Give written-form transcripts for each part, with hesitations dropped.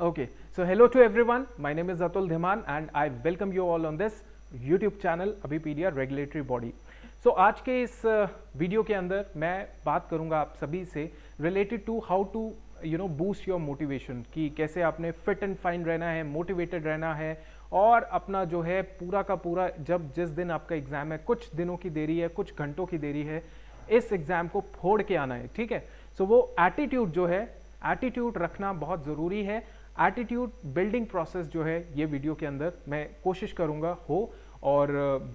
Okay, so hello to everyone. My name is Atul Dhiman and I welcome you all on this YouTube channel Abhipedia Regulatory Body. So आज के इस video के अंदर मैं बात करूंगा आप सभी से related to how to boost your motivation, कि कैसे आपने फिट एंड फाइन रहना है, मोटिवेटेड रहना है और अपना जो है पूरा का पूरा जब जिस दिन आपका एग्जाम है, कुछ दिनों की देरी है, कुछ घंटों की देरी है, इस एग्जाम को फोड़ के आना है। ठीक है, सो वो एटीट्यूड जो है, एटीट्यूड रखना बहुत ज़रूरी है। एटीट्यूड बिल्डिंग प्रोसेस जो है ये वीडियो के अंदर मैं कोशिश करूंगा हो, और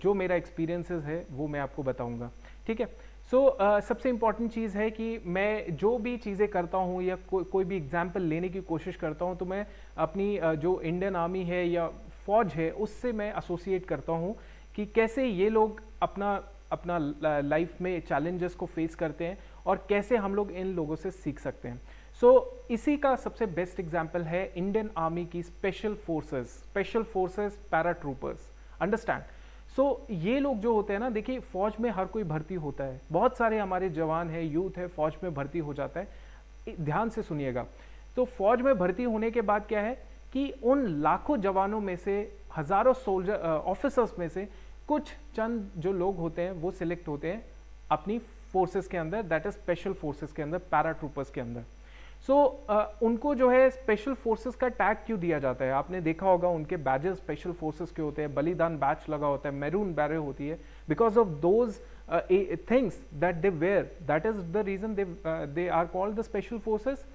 जो मेरा एक्सपीरियंसेस है वो मैं आपको बताऊंगा। ठीक है, सो सबसे इम्पॉर्टेंट चीज़ है कि मैं जो भी चीज़ें करता हूँ या कोई भी एग्जाम्पल लेने की कोशिश करता हूँ तो मैं अपनी जो इंडियन आर्मी है या फौज है उससे मैं एसोसिएट करता हूँ कि कैसे ये लोग अपना लाइफ में चैलेंजेस को फेस करते हैं और कैसे हम लोग इन लोगों से सीख सकते हैं। सो इसी का सबसे बेस्ट एग्जाम्पल है इंडियन आर्मी की special forces paratroopers. Understand? So ये लोग जो होते हैं ना, देखिए फौज में हर कोई भर्ती होता है, बहुत सारे हमारे जवान है, यूथ है, फौज में भर्ती हो जाता है। ध्यान से सुनिएगा, तो फौज में भर्ती होने के बाद क्या है कि उन लाखों जवानों में से, हजारों सोल्जर ऑफिसर्स में से कुछ चंद जो लोग होते हैं वो सिलेक्ट होते हैं अपनी फोर्सेस के अंदर, दैट इज स्पेशल फोर्सेस के अंदर, पैराट्रूपर्स के अंदर। सो उनको जो है स्पेशल फोर्सेस का टैग क्यों दिया जाता है? आपने देखा होगा उनके बैजेस स्पेशल फोर्सेस के होते हैं, बलिदान बैच लगा होता है, मैरून बैरर होती है, because of those things that they wear, that is the reason they are called the special forces.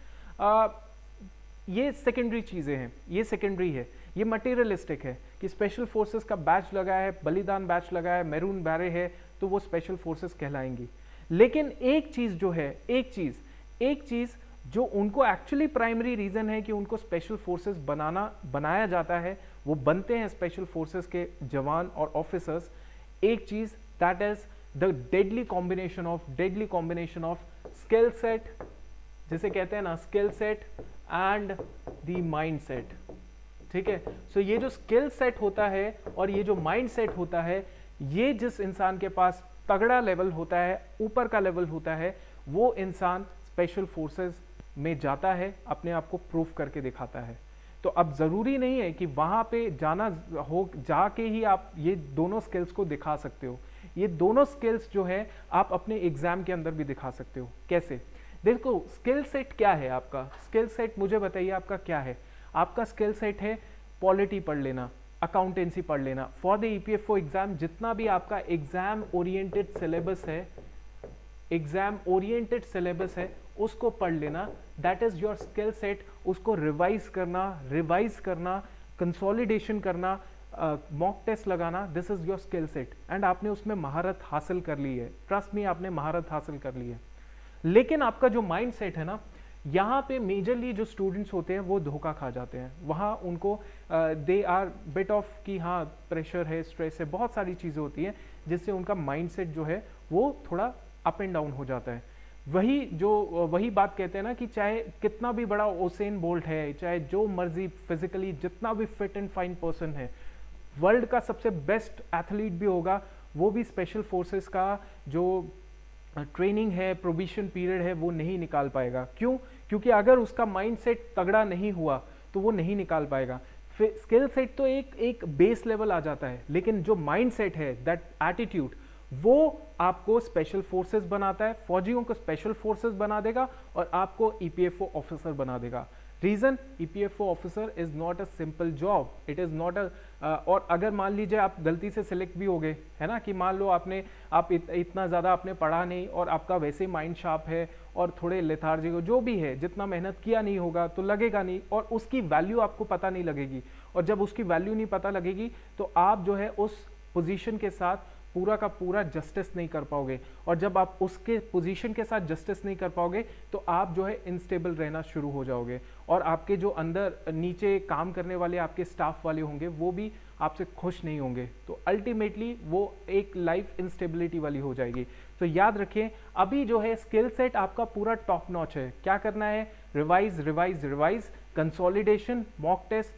ये सेकेंडरी चीज़ें हैं, ये सेकेंडरी है, ये मटेरियलिस्टिक है कि स्पेशल फोर्सेस का बैच लगा है, बलिदान बैच लगा है, मैरून बैरर है, तो वो स्पेशल फोर्सेस कहलाएंगी। लेकिन एक चीज़ जो है, एक चीज़ जो उनको एक्चुअली प्राइमरी रीजन है कि उनको स्पेशल फोर्सेस बनाया जाता है, वो बनते हैं स्पेशल फोर्सेस के जवान और ऑफिसर्स। एक चीज that is the deadly combination of skill set, जिसे कहते हैं ना skill set and the mind set. ठीक है, सो ये जो स्किल सेट होता है और ये जो माइंड सेट होता है, ये जिस इंसान के पास तगड़ा लेवल होता है, ऊपर का लेवल होता है, वो इंसान स्पेशल फोर्सेस में जाता है, अपने आप को प्रूव करके दिखाता है। तो अब जरूरी नहीं है कि वहां पे जाके ही आप ये दोनों स्किल्स को दिखा सकते हो। ये दोनों स्किल्स जो है आप अपने एग्जाम के अंदर भी दिखा सकते हो। कैसे? देखो, स्किल सेट क्या है आपका? स्किल सेट मुझे बताइए आपका क्या है? आपका स्किल सेट है पॉलिटी पढ़ लेना, अकाउंटेंसी पढ़ लेना। फॉर द ईपीएफओ एग्जाम जितना भी आपका एग्जाम ओरिएंटेड सिलेबस है उसको पढ़ लेना, that is your skill set. उसको रिवाइज करना, कंसोलिडेशन करना, मॉक टेस्ट लगाना, this is your skill set. And आपने उसमें महारत हासिल कर ली है, ट्रस्ट मी, आपने महारत हासिल कर ली है। लेकिन आपका जो माइंड सेट है ना, यहाँ पे मेजरली जो स्टूडेंट्स होते हैं वो धोखा खा जाते हैं। वहाँ उनको दे आर बिट ऑफ कि हाँ प्रेशर है, स्ट्रेस है, बहुत सारी चीज़ें होती हैं जिससे उनका माइंड सेट जो है वो थोड़ा अप एंड डाउन हो जाता है। वही बात कहते हैं ना कि चाहे कितना भी बड़ा उसेन बोल्ट है, चाहे जो मर्जी फिजिकली जितना भी फिट एंड फाइन पर्सन है, वर्ल्ड का सबसे बेस्ट एथलीट भी होगा, वो भी स्पेशल फोर्सेस का जो ट्रेनिंग है, प्रोबिशन पीरियड है, वो नहीं निकाल पाएगा। क्यों? क्योंकि अगर उसका माइंड सेट तगड़ा नहीं हुआ तो वो नहीं निकाल पाएगा। स्किल सेट तो एक बेस लेवल आ जाता है, लेकिन जो माइंड सेट है, दैट एटीट्यूड, वो आपको स्पेशल फोर्सेस बनाता है, फौजियों को स्पेशल फोर्सेस बना देगा और आपको ईपीएफओ ऑफिसर बना देगा। Reason, EPFO officer is not a simple job, it is not और अगर मान लीजिए आप गलती से सिलेक्ट भी हो गए, है ना, कि मान लो आप इतना ज़्यादा आपने पढ़ा नहीं और आपका वैसे माइंड शार्प है और थोड़े लेथार्जिक, जो भी है, जितना मेहनत किया नहीं होगा तो लगेगा नहीं, और उसकी वैल्यू आपको पता नहीं लगेगी। और जब उसकी वैल्यू नहीं पता लगेगी तो आप जो है उस पोजीशन के साथ पूरा का पूरा जस्टिस नहीं कर पाओगे, और जब आप उसके पोजीशन के साथ जस्टिस नहीं कर पाओगे तो आप जो है इनस्टेबल रहना शुरू हो जाओगे, और आपके जो अंदर नीचे काम करने वाले आपके स्टाफ वाले होंगे वो भी आपसे खुश नहीं होंगे। तो अल्टीमेटली वो एक लाइफ इंस्टेबिलिटी वाली हो जाएगी। तो याद रखें, अभी जो है स्किल सेट आपका पूरा टॉप नॉच है। क्या करना है? Revise, consolidation, mock test,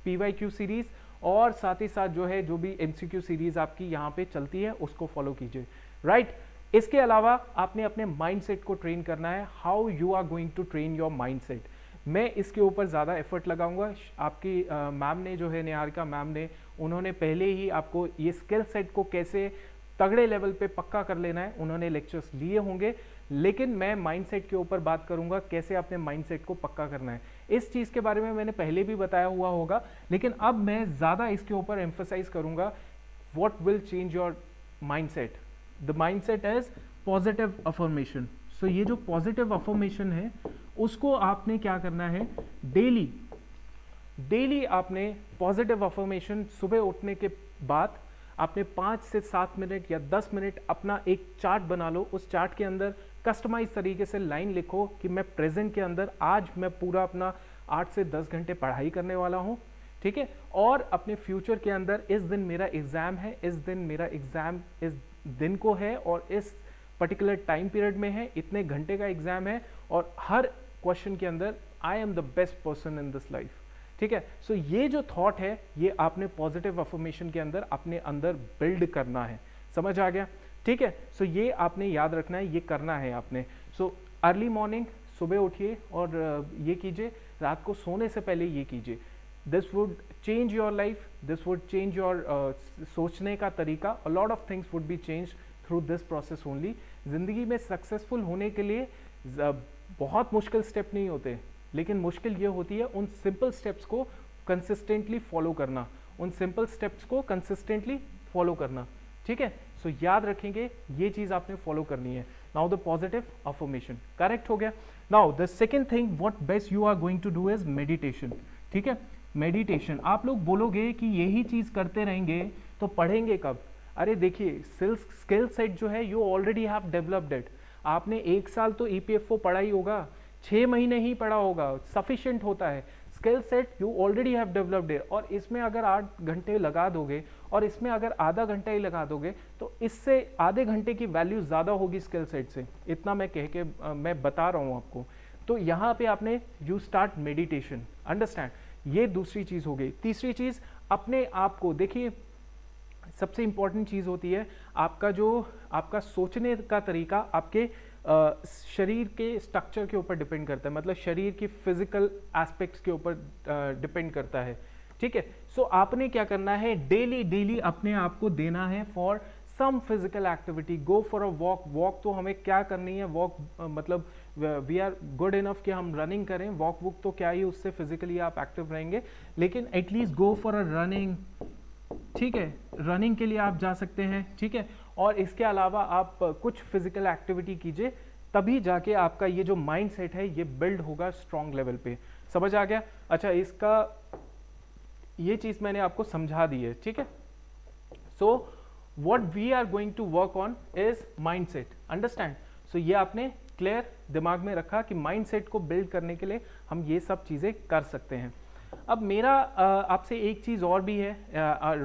PYQ series, और साथ ही साथ जो है जो भी एमसीक्यू सीरीज आपकी यहाँ पे चलती है उसको फॉलो कीजिए। राइट, इसके अलावा आपने अपने माइंडसेट को ट्रेन करना है। How you are going to train your mindset? मैं इसके ऊपर ज़्यादा एफर्ट लगाऊंगा। आपकी मैम ने जो है, निहारिका मैम ने, उन्होंने पहले ही आपको ये स्किल सेट को कैसे तगड़े लेवल पे पक्का कर लेना है उन्होंने लेक्चर्स लिए होंगे, लेकिन मैं माइंडसेट के ऊपर बात करूंगा, कैसे अपने माइंडसेट को पक्का करना है। इस चीज़ के बारे में मैंने पहले भी बताया हुआ होगा, लेकिन अब मैं ज़्यादा इसके ऊपर एम्फसाइज करूंगा। What will change your mindset? The mindset is positive affirmation. So ये जो पॉजिटिव अफर्मेशन है उसको आपने क्या करना है, डेली आपने पॉजिटिव अफर्मेशन सुबह उठने के बाद आपने 5 से 7 मिनट या 10 मिनट अपना एक चार्ट बना लो। उस चार्ट के अंदर कस्टमाइज तरीके से लाइन लिखो कि मैं प्रेजेंट के अंदर आज मैं पूरा अपना 8 से 10 घंटे पढ़ाई करने वाला हूँ, ठीक है। और अपने फ्यूचर के अंदर इस दिन मेरा एग्जाम है, इस दिन मेरा एग्जाम इस दिन को है और इस पर्टिकुलर टाइम पीरियड में है, इतने घंटे का एग्जाम है और हर क्वेश्चन के अंदर I am the best person in this life, ठीक है। सो ये जो थॉट है ये आपने पॉजिटिव अफर्मेशन के अंदर अपने अंदर बिल्ड करना है। समझ आ गया? ठीक है। सो ये आपने याद रखना है, ये करना है आपने। सो अर्ली मॉर्निंग सुबह उठिए और ये कीजिए, रात को सोने से पहले ये कीजिए। This would change your life, this would change your सोचने का तरीका। A lot of things would be change through this process only. जिंदगी में सक्सेसफुल होने के लिए बहुत मुश्किल स्टेप नहीं होते, लेकिन मुश्किल ये होती है उन सिंपल स्टेप्स को कंसिस्टेंटली फॉलो करना, उन सिंपल स्टेप्स को कंसिस्टेंटली फॉलो करना, ठीक है। सो याद रखेंगे ये चीज आपने फॉलो करनी है। Now the positive affirmation correct हो गया। Now the second thing what best you are going to do is meditation, ठीक है। मेडिटेशन आप लोग बोलोगे कि यही चीज करते रहेंगे तो पढ़ेंगे कब? अरे देखिए, स्किल सेट जो है you already have developed it. आपने 1 साल तो ईपीएफओ पढ़ा ही होगा, 6 महीने ही पढ़ा होगा, सफिशिएंट होता है। Skill set you already have developed it, और इसमें अगर 8 घंटे लगा दोगे और इसमें अगर आधा घंटा ही लगा दोगे तो इससे आधे घंटे की वैल्यू ज़्यादा होगी स्किल सेट से। इतना मैं कह के मैं बता रहा हूँ आपको। तो यहाँ पे आपने यू स्टार्ट मेडिटेशन, अंडरस्टैंड। ये दूसरी चीज़ हो गई। तीसरी चीज़, अपने आप को देखिए, सबसे इंपॉर्टेंट चीज़ होती है आपका सोचने का तरीका आपके शरीर के स्ट्रक्चर के ऊपर डिपेंड करता है, मतलब शरीर की फिजिकल एस्पेक्ट्स के ऊपर डिपेंड करता है, ठीक है। सो आपने क्या करना है, डेली अपने आप को देना है for some physical activity. Go for a walk तो हमें क्या करनी है, वॉक मतलब वी आर गुड इनफ कि हम रनिंग करें, वॉक तो क्या ही, उससे फिजिकली आप एक्टिव रहेंगे, लेकिन at least go for a running, ठीक है। रनिंग के लिए आप जा सकते हैं, ठीक है। और इसके अलावा आप कुछ फिजिकल एक्टिविटी कीजिए, तभी जाके आपका ये जो माइंड सेट है ये बिल्ड होगा स्ट्रॉन्ग लेवल पे। समझ आ गया? अच्छा, इसका ये चीज मैंने आपको समझा दी है, ठीक है। So what we are going to work on is mind set, understand. So ये आपने क्लियर दिमाग में रखा कि माइंड सेट को बिल्ड करने के लिए हम ये सब चीजें कर सकते हैं। अब मेरा आपसे एक चीज़ और भी है,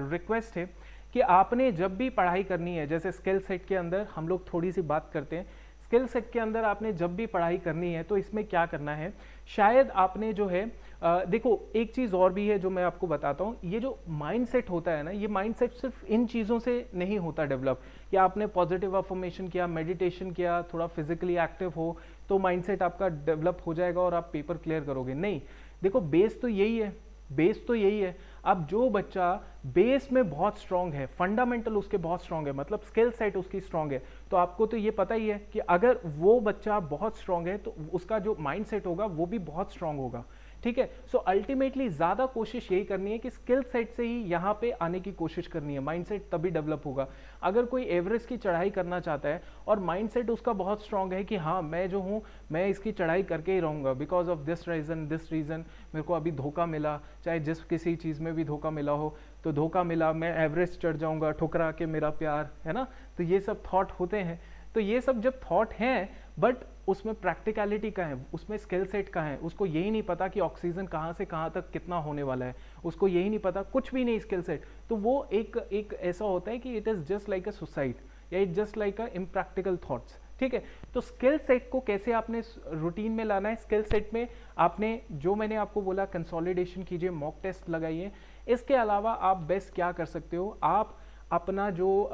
रिक्वेस्ट है कि आपने जब भी पढ़ाई करनी है, जैसे स्किल सेट के अंदर हम लोग थोड़ी सी बात करते हैं, स्किल सेट के अंदर आपने जब भी पढ़ाई करनी है तो इसमें क्या करना है, शायद आपने जो है देखो एक चीज़ और भी है जो मैं आपको बताता हूँ। ये जो माइंडसेट होता है ना, ये माइंडसेट सिर्फ इन चीज़ों से नहीं होता डेवलप, या आपने पॉजिटिव अफर्मेशन किया, मेडिटेशन किया, थोड़ा फिजिकली एक्टिव हो तो माइंडसेट आपका डेवलप हो जाएगा और आप पेपर क्लियर करोगे, नहीं। देखो बेस तो यही है, बेस तो यही है। अब जो बच्चा बेस में बहुत स्ट्रांग है, फंडामेंटल उसके बहुत स्ट्रांग है, मतलब स्किल सेट उसकी स्ट्रांग है, तो आपको तो ये पता ही है कि अगर वो बच्चा बहुत स्ट्रांग है तो उसका जो माइंड सेट होगा वो भी बहुत स्ट्रांग होगा, ठीक है। सो अल्टीमेटली ज्यादा कोशिश यही करनी है कि स्किल सेट से ही यहाँ पे आने की कोशिश करनी है, माइंडसेट तभी डेवलप होगा। अगर कोई एवरेस्ट की चढ़ाई करना चाहता है और माइंडसेट उसका बहुत स्ट्रांग है कि हाँ मैं जो हूँ मैं इसकी चढ़ाई करके ही रहूँगा, बिकॉज ऑफ दिस रीज़न मेरे को अभी धोखा मिला, चाहे जिस किसी चीज़ में भी धोखा मिला हो, तो धोखा मिला, मैं एवरेस्ट चढ़ जाऊँगा, ठुकरा के मेरा प्यार, है ना। तो ये सब थॉट होते हैं। तो ये सब जब थॉट हैं, बट उसमें प्रैक्टिकलिटी का है, उसमें स्किल सेट का है, उसको यही नहीं पता कि ऑक्सीजन कहाँ से कहाँ तक कितना होने वाला है, उसको यही नहीं पता, कुछ भी नहीं स्किल सेट, तो वो एक ऐसा होता है कि it is just like a suicide, या it just like a impractical thoughts, ठीक है। तो स्किल सेट को कैसे आपने रूटीन में लाना है, स्किल सेट में आपने जो मैंने आपको बोला कंसोलिडेशन कीजिए, मॉक टेस्ट लगाइए। इसके अलावा आप बेस्ट क्या कर सकते हो, आप अपना जो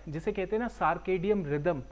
जिसे कहते हैं ना सार्केडियम रिदम,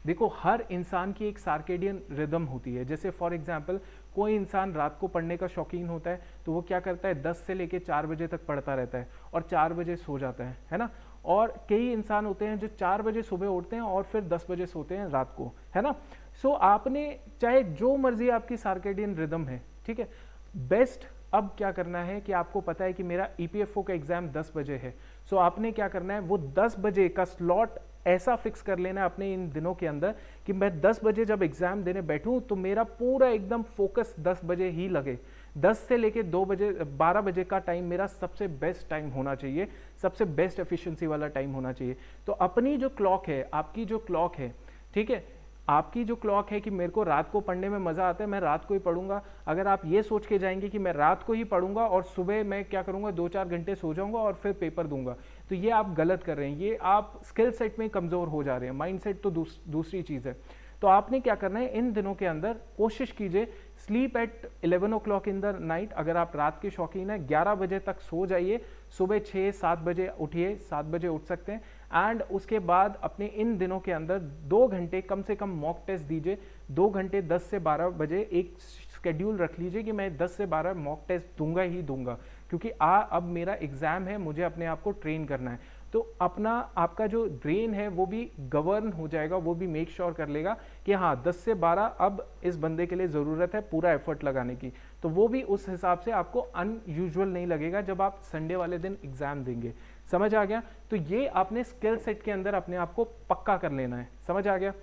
देखो हर इंसान की एक सार्केडियन रिदम होती है। जैसे फॉर एग्जांपल कोई इंसान रात को पढ़ने का शौकीन होता है तो वो क्या करता है 10 से लेके 4 बजे तक पढ़ता रहता है और 4 बजे सो जाता है ना। और कई इंसान होते हैं जो 4 बजे सुबह उठते हैं और फिर 10 बजे सोते हैं रात को, है ना। सो आपने चाहे जो मर्जी आपकी सर्केडियन रिदम है, ठीक है, बेस्ट अब क्या करना है कि आपको पता है कि मेरा ईपीएफओ का एग्जाम 10 बजे है। सो आपने क्या करना है, वो 10 बजे का स्लॉट ऐसा फिक्स कर लेना है अपने इन दिनों के अंदर कि मैं 10 बजे जब एग्जाम देने बैठूं तो मेरा पूरा एकदम फोकस 10 बजे ही लगे। 10 से लेके 2 बजे 12 बजे का टाइम मेरा सबसे बेस्ट टाइम होना चाहिए, सबसे बेस्ट एफिशिएंसी वाला टाइम होना चाहिए। तो अपनी जो क्लॉक है, आपकी जो क्लॉक है, ठीक है, आपकी जो क्लॉक है कि मेरे को रात को पढ़ने में मज़ा आता है, मैं रात को ही पढ़ूंगा। अगर आप ये सोच के जाएंगे कि मैं रात को ही पढ़ूंगा और सुबह मैं क्या करूंगा 2-4 घंटे सो जाऊंगा और फिर पेपर दूंगा, तो ये आप गलत कर रहे हैं। ये आप स्किल सेट में कमज़ोर हो जा रहे हैं। माइंड सेट तो दूसरी चीज़ है। तो आपने क्या करना है, इन दिनों के अंदर कोशिश कीजिए sleep at 11 o'clock in the night. अगर आप रात के शौकीन हैं 11 बजे तक सो जाइए, सुबह 6-7 बजे उठिए, 7 बजे उठ सकते हैं। एंड उसके बाद अपने इन दिनों के अंदर 2 घंटे कम से कम मॉक टेस्ट दीजिए। 2 घंटे 10 से 12 बजे एक शेड्यूल रख लीजिए कि मैं 10 से 12 मॉक टेस्ट दूंगा ही दूंगा, क्योंकि अब मेरा एग्जाम है, मुझे अपने आप को ट्रेन करना है। तो अपना आपका जो ब्रेन है वो भी गवर्न हो जाएगा, वो भी मेक श्योर कर लेगा कि हाँ 10 से 12 अब इस बंदे के लिए ज़रूरत है पूरा एफर्ट लगाने की। तो वो भी उस हिसाब से आपको अनयूजुअल नहीं लगेगा जब आप संडे वाले दिन एग्जाम देंगे। समझ आ गया? तो ये आपने स्किल सेट के अंदर अपने आप को पक्का कर लेना है। समझ आ गया?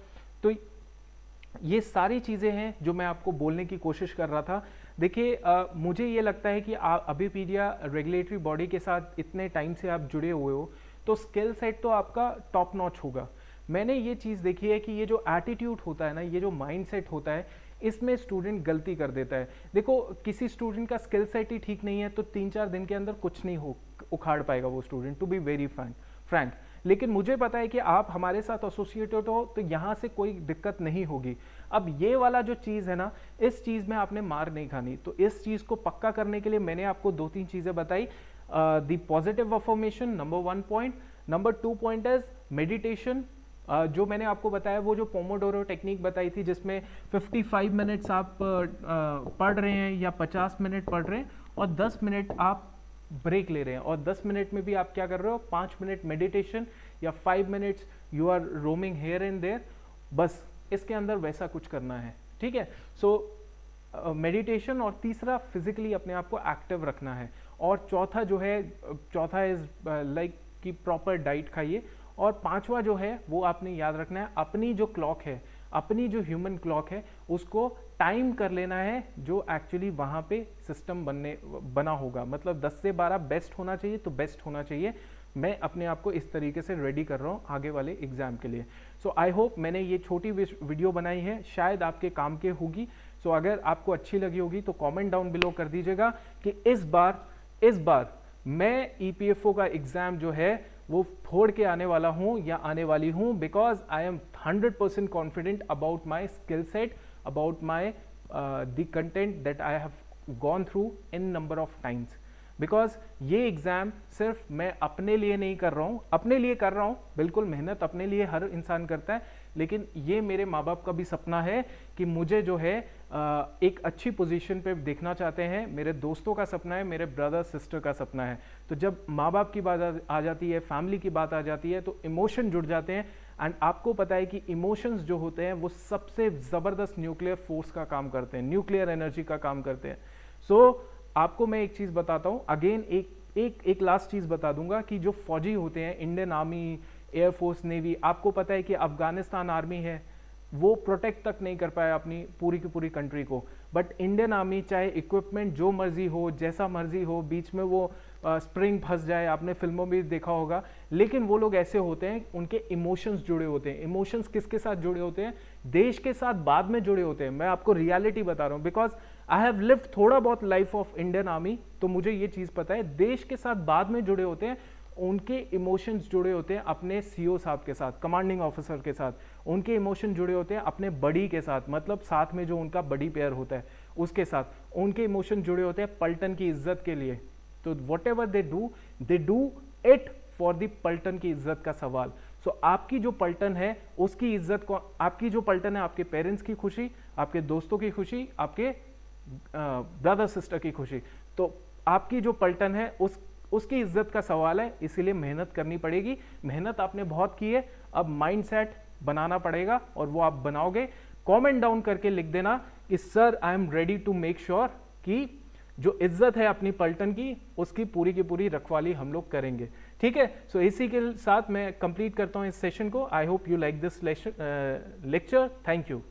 तो ये सारी चीज़ें हैं जो मैं आपको बोलने की कोशिश कर रहा था। देखिए मुझे ये लगता है कि अबीपीडिया रेगुलेटरी बॉडी के साथ इतने टाइम से आप जुड़े हुए हो तो स्किल सेट तो आपका टॉप नॉच होगा। मैंने ये चीज़ देखी है कि ये जो एटीट्यूड होता है ना, ये जो माइंड सेट होता है, इसमें स्टूडेंट गलती कर देता है। देखो किसी स्टूडेंट का स्किल सेट ही ठीक नहीं है तो 3-4 दिन के अंदर कुछ नहीं हो उखाड़ पाएगा वो student, to be very frank. लेकिन मुझे पता है कि आप हमारे साथ एसोसिएटेड हो तो यहाँ से कोई दिक्कत नहीं होगी। अब ये वाला जो चीज़ है ना, इस चीज़ में आपने मार नहीं खानी। तो इस चीज़ को पक्का करने के लिए मैंने आपको 2-3 चीज़ें बताई। The positive affirmation number 1 point, number 2 point is meditation. जो मैंने आपको बताया वो जो पोमोडोरो टेक्निक बताई थी जिसमें 55 मिनट्स आप पढ़ रहे हैं या 50 मिनट पढ़ रहे हैं और 10 मिनट आप ब्रेक ले रहे हैं, और 10 मिनट में भी आप क्या कर रहे हो, 5 मिनट मेडिटेशन या 5 minutes you are roaming here and there. बस इसके अंदर वैसा कुछ करना है, ठीक है। सो मेडिटेशन, और तीसरा फिजिकली अपने आप को एक्टिव रखना है, और चौथा जो है, चौथा इज लाइक कि प्रॉपर डाइट खाइए, और पांचवा जो है वो आपने याद रखना है अपनी जो क्लॉक है, अपनी जो ह्यूमन क्लॉक है उसको टाइम कर लेना है जो एक्चुअली वहाँ पे सिस्टम बना होगा। मतलब 10 से 12 बेस्ट होना चाहिए तो बेस्ट होना चाहिए। मैं अपने आप को इस तरीके से रेडी कर रहा हूँ आगे वाले एग्जाम के लिए। सो आई होप मैंने ये छोटी वीडियो बनाई है शायद आपके काम के होगी। सो अगर आपको अच्छी लगी होगी तो कमेंट डाउन बिलो कर दीजिएगा कि इस बार मैं ईपीएफओ का एग्जाम जो है वो फोड़ के आने वाला हूं या आने वाली हूं, because I am 100% confident about my skill set, about my the content that I have gone through in number of times. Because ये एग्जाम सिर्फ मैं अपने लिए नहीं कर रहा हूँ, अपने लिए कर रहा हूँ, बिल्कुल मेहनत अपने लिए हर इंसान करता है, लेकिन ये मेरे माँ बाप का भी सपना है कि मुझे जो है एक अच्छी पोजीशन पे देखना चाहते हैं। मेरे दोस्तों का सपना है, मेरे ब्रदर सिस्टर का सपना है। तो जब माँ बाप की बात आ जाती है, फैमिली की बात आ जाती है, तो इमोशन जुड़ जाते हैं। एंड आपको पता है कि इमोशंस जो होते हैं वो सबसे ज़बरदस्त न्यूक्लियर फोर्स का काम करते हैं, न्यूक्लियर एनर्जी का काम करते हैं। सो आपको मैं एक चीज़ बताता हूँ, अगेन एक लास्ट चीज़ बता दूंगा कि जो फौजी होते हैं, इंडियन आर्मी, एयरफोर्स, नेवी, आपको पता है कि अफगानिस्तान आर्मी है वो प्रोटेक्ट तक नहीं कर पाया अपनी पूरी की पूरी कंट्री को, बट इंडियन आर्मी चाहे इक्विपमेंट जो मर्जी हो, जैसा मर्जी हो, बीच में वो स्प्रिंग फंस जाए, आपने फिल्मों में देखा होगा, लेकिन वो लोग ऐसे होते हैं, उनके इमोशंस जुड़े होते हैं। इमोशंस किसके साथ जुड़े होते हैं? देश के साथ बाद में जुड़े होते हैं। मैं आपको रियलिटी बता रहा हूँ, बिकॉज आई हैव लिव्ड थोड़ा बहुत लाइफ ऑफ इंडियन आर्मी, तो मुझे ये चीज़ पता है। देश के साथ बाद में जुड़े होते हैं, उनके इमोशंस जुड़े होते हैं अपने सीओ साहब के साथ, कमांडिंग ऑफिसर के साथ, उनके इमोशन जुड़े होते हैं अपने बड़ी के साथ, मतलब साथ में जो उनका बड़ी पेयर होता है उसके साथ, उनके इमोशन जुड़े होते हैं पलटन की इज्जत के लिए। तो what ever they do it for the पलटन की इज्जत का सवाल। सो आपकी जो पलटन है उसकी इज्जत को, आपकी जो पलटन है आपके पेरेंट्स की खुशी, आपके दोस्तों की खुशी, आपके ब्रदर सिस्टर की खुशी। तो आपकी जो पलटन है उसकी इज्जत का सवाल है, इसीलिए मेहनत करनी पड़ेगी। मेहनत आपने बहुत की है, अब माइंडसेट बनाना पड़ेगा और वो आप बनाओगे। कमेंट डाउन करके लिख देना कि sir I am ready to make sure कि जो इज्जत है अपनी पलटन की उसकी की पूरी रखवाली हम लोग करेंगे। ठीक है, सो इसी के साथ मैं कंप्लीट करता हूं इस सेशन को। I hope you like this lecture. Thank you.